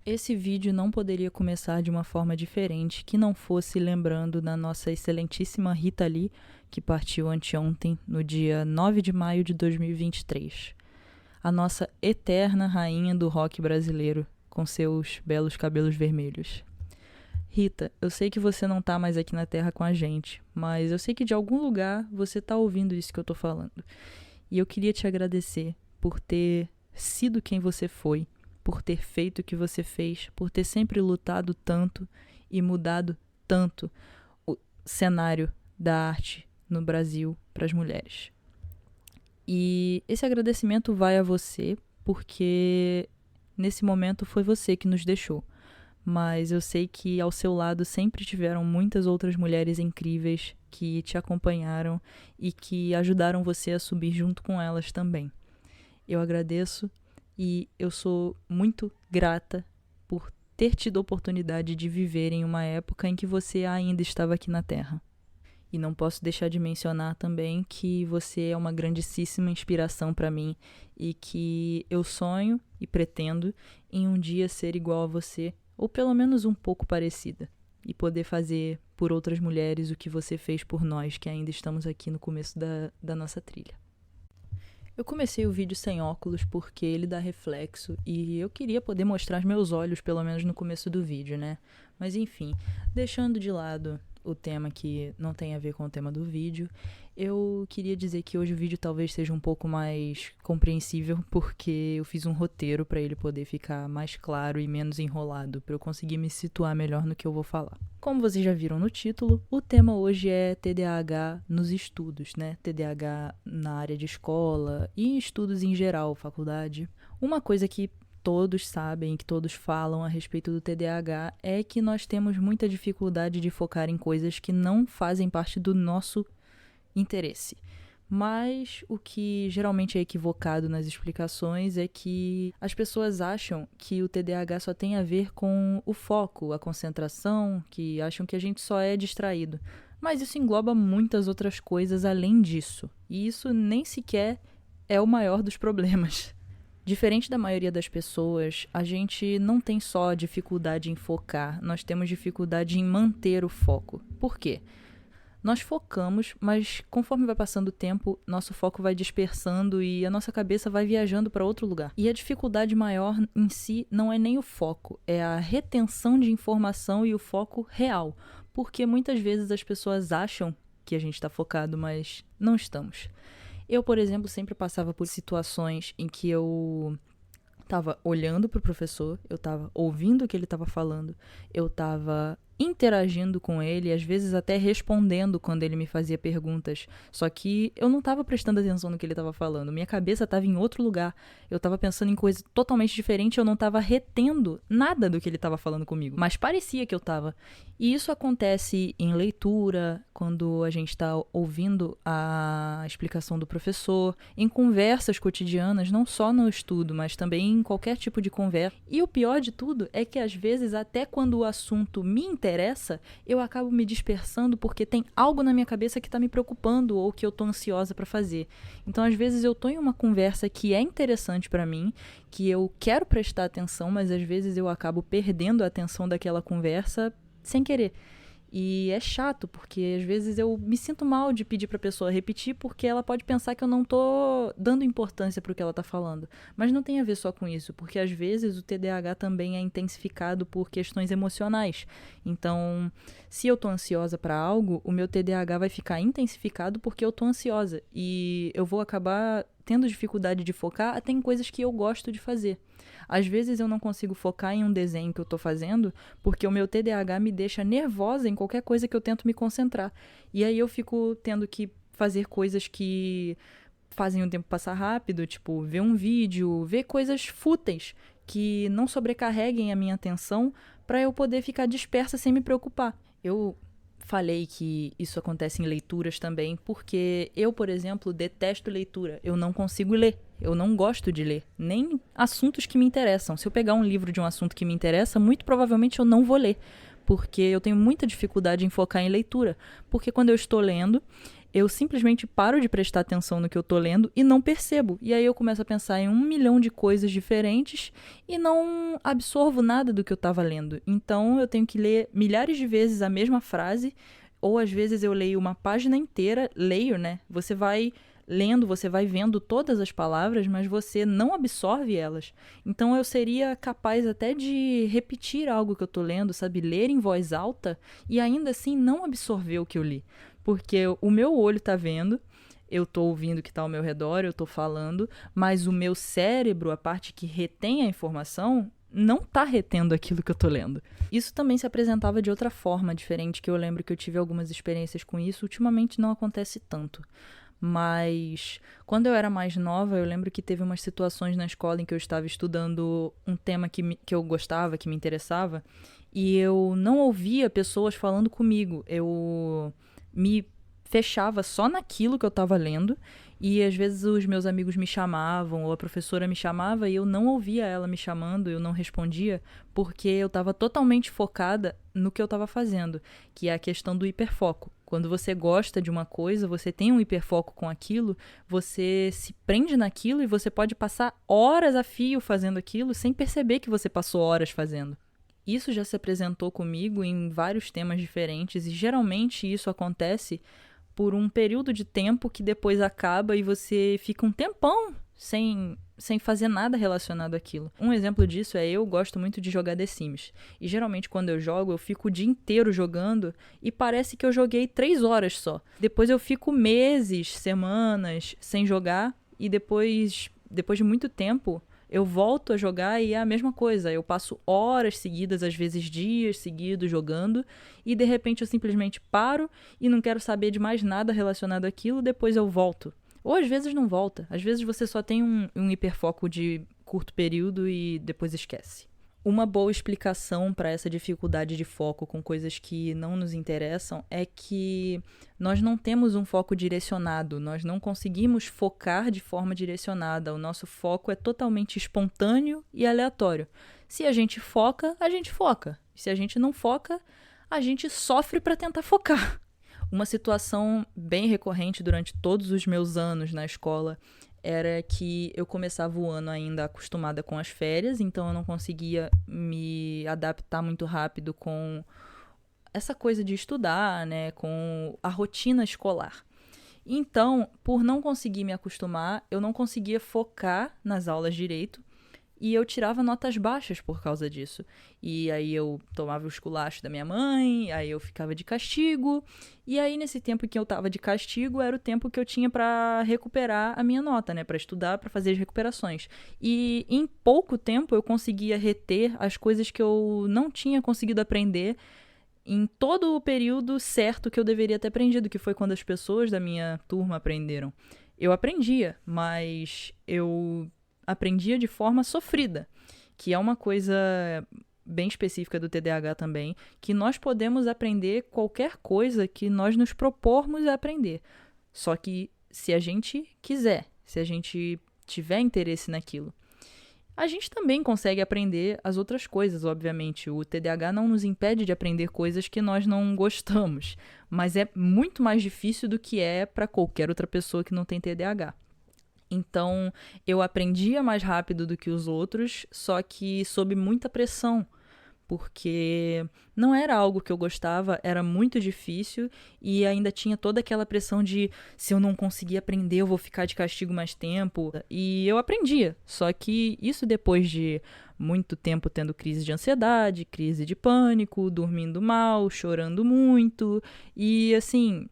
Esse vídeo não poderia começar de uma forma diferente que não fosse lembrando da nossa excelentíssima Rita Lee, que partiu anteontem, no dia 9 de maio de 2023. A nossa eterna rainha do rock brasileiro, com seus belos cabelos vermelhos. Rita, eu sei que você não tá mais aqui na Terra com a gente, mas eu sei que de algum lugar você tá ouvindo isso que eu tô falando. E eu queria te agradecer por ter sido quem você foi, por ter feito o que você fez, por ter sempre lutado tanto e mudado tanto o cenário da arte no Brasil para as mulheres. E esse agradecimento vai a você, porque nesse momento foi você que nos deixou. Mas eu sei que ao seu lado sempre tiveram muitas outras mulheres incríveis que te acompanharam e que ajudaram você a subir junto com elas também. Eu agradeço e eu sou muito grata por ter tido a oportunidade de viver em uma época em que você ainda estava aqui na Terra. E não posso deixar de mencionar também que você é uma grandíssima inspiração para mim e que eu sonho e pretendo em um dia ser igual a você, ou pelo menos um pouco parecida, e poder fazer por outras mulheres o que você fez por nós que ainda estamos aqui no começo da nossa trilha. Eu comecei o vídeo sem óculos porque ele dá reflexo e eu queria poder mostrar os meus olhos pelo menos no começo do vídeo, né? Mas enfim, deixando de lado o tema que não tem a ver com o tema do vídeo, eu queria dizer que hoje o vídeo talvez seja um pouco mais compreensível porque eu fiz um roteiro para ele poder ficar mais claro e menos enrolado, para eu conseguir me situar melhor no que eu vou falar. Como vocês já viram no título, o tema hoje é TDAH nos estudos, né? TDAH na área de escola e em estudos em geral, faculdade. Uma coisa que todos sabem, que todos falam a respeito do TDAH é que nós temos muita dificuldade de focar em coisas que não fazem parte do nosso interesse. Mas o que geralmente é equivocado nas explicações é que as pessoas acham que o TDAH só tem a ver com o foco, a concentração, que acham que a gente só é distraído. Mas isso engloba muitas outras coisas além disso. E isso nem sequer é o maior dos problemas. Diferente da maioria das pessoas, a gente não tem só dificuldade em focar, nós temos dificuldade em manter o foco. Por quê? Nós focamos, mas conforme vai passando o tempo, nosso foco vai dispersando e a nossa cabeça vai viajando para outro lugar. E a dificuldade maior em si não é nem o foco, é a retenção de informação e o foco real. Porque muitas vezes as pessoas acham que a gente está focado, mas não estamos. Eu, por exemplo, sempre passava por situações em que eu estava olhando para o professor, eu estava ouvindo o que ele estava falando, eu estava interagindo com ele, às vezes até respondendo quando ele me fazia perguntas, só que eu não estava prestando atenção no que ele estava falando, minha cabeça estava em outro lugar, eu estava pensando em coisa totalmente diferente, eu não estava retendo nada do que ele estava falando comigo, mas parecia que eu estava. E isso acontece em leitura, quando a gente está ouvindo a explicação do professor, em conversas cotidianas, não só no estudo, mas também em qualquer tipo de conversa. E o pior de tudo é que às vezes, até quando o assunto me interessa, eu acabo me dispersando porque tem algo na minha cabeça que está me preocupando ou que eu tô ansiosa para fazer. Então, às vezes eu tô em uma conversa que é interessante para mim, que eu quero prestar atenção, mas às vezes eu acabo perdendo a atenção daquela conversa sem querer. E é chato, porque às vezes eu me sinto mal de pedir pra pessoa repetir, porque ela pode pensar que eu não tô dando importância pro que ela tá falando. Mas não tem a ver só com isso, porque às vezes o TDAH também é intensificado por questões emocionais. Então, se eu tô ansiosa pra algo, o meu TDAH vai ficar intensificado porque eu tô ansiosa. E eu vou acabar tendo dificuldade de focar até em coisas que eu gosto de fazer. Às vezes eu não consigo focar em um desenho que eu tô fazendo porque o meu TDAH me deixa nervosa em qualquer coisa que eu tento me concentrar. E aí eu fico tendo que fazer coisas que fazem o tempo passar rápido, tipo ver um vídeo, ver coisas fúteis que não sobrecarreguem a minha atenção para eu poder ficar dispersa sem me preocupar. Eu falei que isso acontece em leituras também, porque eu, por exemplo, detesto leitura. Eu não consigo ler. Eu não gosto de ler. Nem assuntos que me interessam. Se eu pegar um livro de um assunto que me interessa, muito provavelmente eu não vou ler. Porque eu tenho muita dificuldade em focar em leitura. Porque quando eu estou lendo, eu simplesmente paro de prestar atenção no que eu tô lendo e não percebo. E aí eu começo a pensar em 1 milhão de coisas diferentes e não absorvo nada do que eu estava lendo. Então eu tenho que ler milhares de vezes a mesma frase, ou às vezes eu leio uma página inteira, leio, né? Você vai lendo, você vai vendo todas as palavras, mas você não absorve elas. Então eu seria capaz até de repetir algo que eu tô lendo, sabe? Ler em voz alta e ainda assim não absorver o que eu li. Porque o meu olho tá vendo, eu tô ouvindo o que tá ao meu redor, eu tô falando, mas o meu cérebro, a parte que retém a informação, não tá retendo aquilo que eu tô lendo. Isso também se apresentava de outra forma, diferente, que eu lembro que eu tive algumas experiências com isso. Ultimamente não acontece tanto. Mas quando eu era mais nova, eu lembro que teve umas situações na escola em que eu estava estudando um tema que eu gostava, que me interessava, e eu não ouvia pessoas falando comigo. Eu me fechava só naquilo que eu estava lendo, e às vezes os meus amigos me chamavam ou a professora me chamava e eu não ouvia ela me chamando, eu não respondia, porque eu estava totalmente focada no que eu estava fazendo, que é a questão do hiperfoco. Quando você gosta de uma coisa, você tem um hiperfoco com aquilo, você se prende naquilo e você pode passar horas a fio fazendo aquilo sem perceber que você passou horas fazendo. Isso já se apresentou comigo em vários temas diferentes e geralmente isso acontece por um período de tempo que depois acaba e você fica um tempão sem fazer nada relacionado àquilo. Um exemplo disso é eu gosto muito de jogar The Sims. E geralmente quando eu jogo, eu fico o dia inteiro jogando e parece que eu joguei 3 horas só. Depois eu fico meses, semanas sem jogar e depois de muito tempo eu volto a jogar e é a mesma coisa. Eu passo horas seguidas, às vezes dias seguidos jogando, e de repente eu simplesmente paro e não quero saber de mais nada relacionado àquilo, depois eu volto. Ou às vezes não volta. Às vezes você só tem um hiperfoco de curto período e depois esquece. Uma boa explicação para essa dificuldade de foco com coisas que não nos interessam é que nós não temos um foco direcionado, nós não conseguimos focar de forma direcionada. O nosso foco é totalmente espontâneo e aleatório. Se a gente foca, a gente foca. Se a gente não foca, a gente sofre para tentar focar. Uma situação bem recorrente durante todos os meus anos na escola era que eu começava o ano ainda acostumada com as férias, então eu não conseguia me adaptar muito rápido com essa coisa de estudar, né, com a rotina escolar. Então, por não conseguir me acostumar, eu não conseguia focar nas aulas direito e eu tirava notas baixas por causa disso. E aí eu tomava o esculacho da minha mãe, aí eu ficava de castigo. E aí nesse tempo que eu tava de castigo era o tempo que eu tinha para recuperar a minha nota, né? Para estudar, para fazer as recuperações. E em pouco tempo eu conseguia reter as coisas que eu não tinha conseguido aprender em todo o período certo que eu deveria ter aprendido, que foi quando as pessoas da minha turma aprenderam. Eu aprendia, mas eu aprendia de forma sofrida, que é uma coisa bem específica do TDAH também, que nós podemos aprender qualquer coisa que nós nos propormos a aprender. Só que se a gente quiser, se a gente tiver interesse naquilo. A gente também consegue aprender as outras coisas, obviamente. O TDAH não nos impede de aprender coisas que nós não gostamos, mas é muito mais difícil do que é para qualquer outra pessoa que não tem TDAH. Então, eu aprendia mais rápido do que os outros, só que sob muita pressão, porque não era algo que eu gostava, era muito difícil e ainda tinha toda aquela pressão de se eu não conseguir aprender, eu vou ficar de castigo mais tempo. E eu aprendia, só que isso depois de muito tempo tendo crise de ansiedade, crise de pânico, dormindo mal, chorando muito e assim,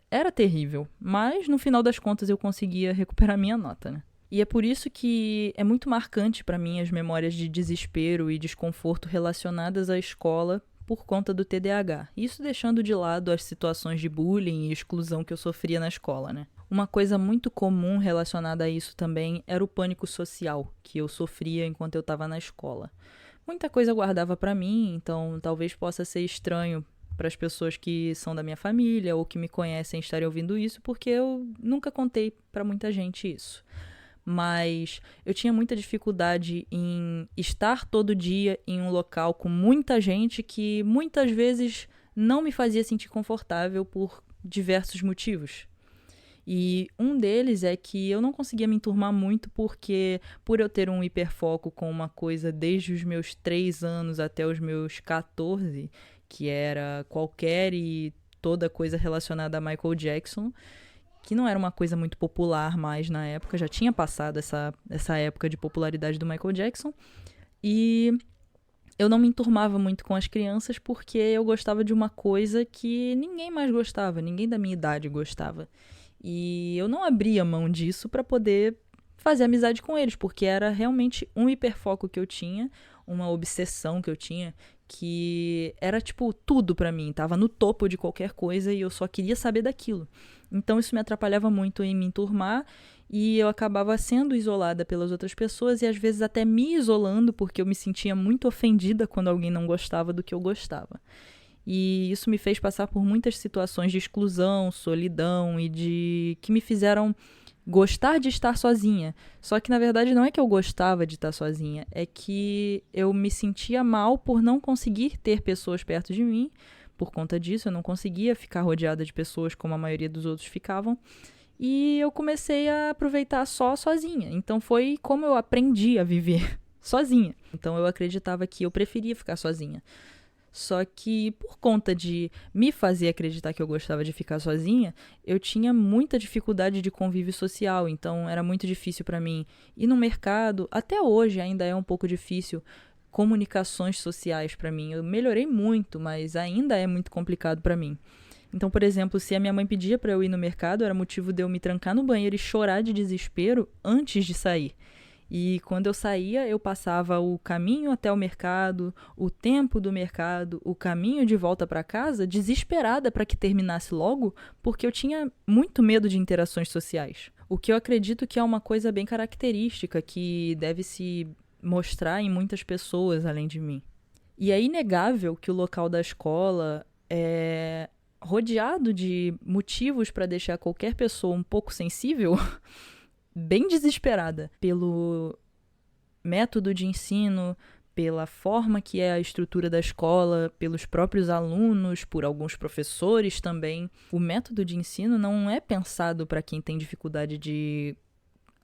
era terrível, mas no final das contas eu conseguia recuperar minha nota, né? E é por isso que é muito marcante para mim as memórias de desespero e desconforto relacionadas à escola por conta do TDAH. Isso deixando de lado as situações de bullying e exclusão que eu sofria na escola, né? Uma coisa muito comum relacionada a isso também era o pânico social que eu sofria enquanto eu estava na escola. Muita coisa eu guardava para mim, então talvez possa ser estranho para as pessoas que são da minha família ou que me conhecem estarem ouvindo isso, porque eu nunca contei para muita gente isso. Mas eu tinha muita dificuldade em estar todo dia em um local com muita gente que muitas vezes não me fazia sentir confortável por diversos motivos. E um deles é que eu não conseguia me enturmar muito porque, por eu ter um hiperfoco com uma coisa desde os meus 3 anos até os meus 14, que era qualquer e toda coisa relacionada a Michael Jackson, que não era uma coisa muito popular mais na época, já tinha passado essa época de popularidade do Michael Jackson, e eu não me enturmava muito com as crianças porque eu gostava de uma coisa que ninguém mais gostava, ninguém da minha idade gostava. E eu não abria mão disso para poder fazer amizade com eles, porque era realmente um hiperfoco que eu tinha, uma obsessão que eu tinha, que era tipo tudo pra mim, tava no topo de qualquer coisa e eu só queria saber daquilo. Então isso me atrapalhava muito em me enturmar e eu acabava sendo isolada pelas outras pessoas e às vezes até me isolando porque eu me sentia muito ofendida quando alguém não gostava do que eu gostava. E isso me fez passar por muitas situações de exclusão, solidão e de que me fizeram gostar de estar sozinha. Só que na verdade não é que eu gostava de estar sozinha, é que eu me sentia mal por não conseguir ter pessoas perto de mim. Por conta disso, eu não conseguia ficar rodeada de pessoas como a maioria dos outros ficavam. E eu comecei a aproveitar só sozinha. Então foi como eu aprendi a viver sozinha. Então eu acreditava que eu preferia ficar sozinha. Só que por conta de me fazer acreditar que eu gostava de ficar sozinha, eu tinha muita dificuldade de convívio social, então era muito difícil para mim ir no mercado. Até hoje ainda é um pouco difícil comunicações sociais para mim. Eu melhorei muito, mas ainda é muito complicado para mim. Então, por exemplo, se a minha mãe pedia para eu ir no mercado, era motivo de eu me trancar no banheiro e chorar de desespero antes de sair. E quando eu saía, eu passava o caminho até o mercado, o tempo do mercado, o caminho de volta para casa, desesperada para que terminasse logo, porque eu tinha muito medo de interações sociais. O que eu acredito que é uma coisa bem característica, que deve se mostrar em muitas pessoas além de mim. E é inegável que o local da escola é rodeado de motivos para deixar qualquer pessoa um pouco sensível bem desesperada pelo método de ensino, pela forma que é a estrutura da escola, pelos próprios alunos, por alguns professores também. O método de ensino não é pensado para quem tem dificuldade de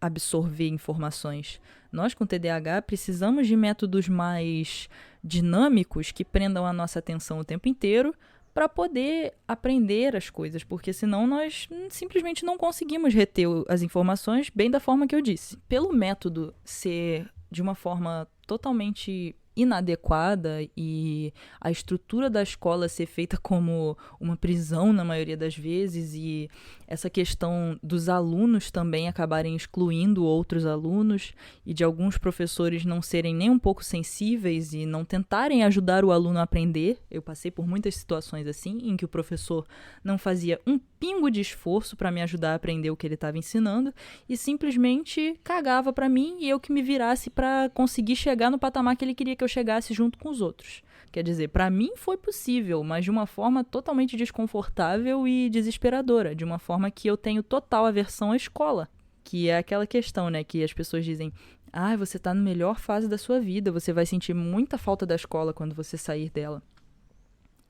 absorver informações. Nós, com TDAH, precisamos de métodos mais dinâmicos que prendam a nossa atenção o tempo inteiro para poder aprender as coisas, porque senão nós simplesmente não conseguimos reter as informações bem da forma que eu disse. Pelo método ser de uma forma totalmente inadequada e a estrutura da escola ser feita como uma prisão na maioria das vezes e essa questão dos alunos também acabarem excluindo outros alunos e de alguns professores não serem nem um pouco sensíveis e não tentarem ajudar o aluno a aprender. Eu passei por muitas situações assim, em que o professor não fazia um pingo de esforço para me ajudar a aprender o que ele estava ensinando e simplesmente cagava para mim e eu que me virasse para conseguir chegar no patamar que ele queria que eu chegasse junto com os outros. Quer dizer, para mim foi possível, mas de uma forma totalmente desconfortável e desesperadora, de uma forma que eu tenho total aversão à escola, que é aquela questão, né, que as pessoas dizem: "Ah, você tá na melhor fase da sua vida, você vai sentir muita falta da escola quando você sair dela".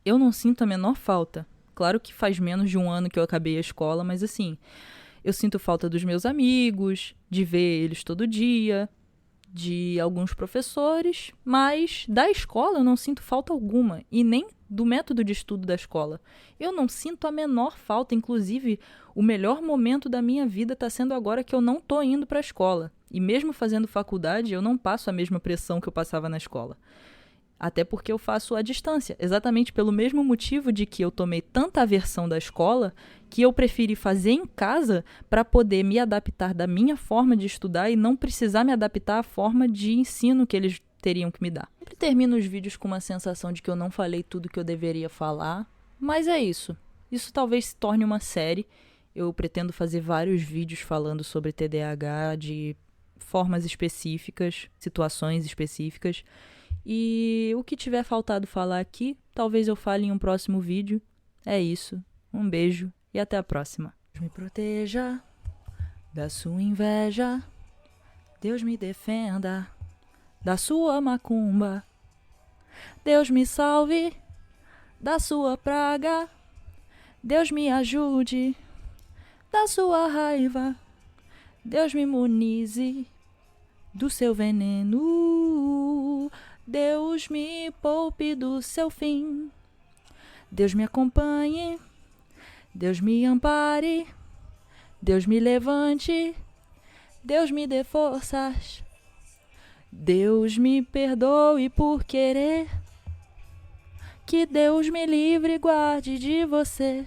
Eu não sinto a menor falta. Claro que faz menos de um ano que eu acabei a escola, mas assim, eu sinto falta dos meus amigos, de ver eles todo dia, de alguns professores, mas da escola eu não sinto falta alguma, e nem do método de estudo da escola. Eu não sinto a menor falta, inclusive o melhor momento da minha vida está sendo agora que eu não estou indo para a escola. E mesmo fazendo faculdade, eu não passo a mesma pressão que eu passava na escola. Até porque eu faço à distância, exatamente pelo mesmo motivo de que eu tomei tanta aversão da escola que eu preferi fazer em casa para poder me adaptar da minha forma de estudar e não precisar me adaptar à forma de ensino que eles teriam que me dar. Sempre termino os vídeos com uma sensação de que eu não falei tudo que eu deveria falar, mas é isso. Isso talvez se torne uma série. Eu pretendo fazer vários vídeos falando sobre TDAH de formas específicas, situações específicas. E o que tiver faltado falar aqui, talvez eu fale em um próximo vídeo. É isso. Um beijo e até a próxima. Deus me proteja da sua inveja. Deus me defenda da sua macumba. Deus me salve da sua praga. Deus me ajude da sua raiva. Deus me imunize do seu veneno. Deus me poupe do seu fim. Deus me acompanhe. Deus me ampare. Deus me levante. Deus me dê forças. Deus me perdoe por querer. Que Deus me livre e guarde de você.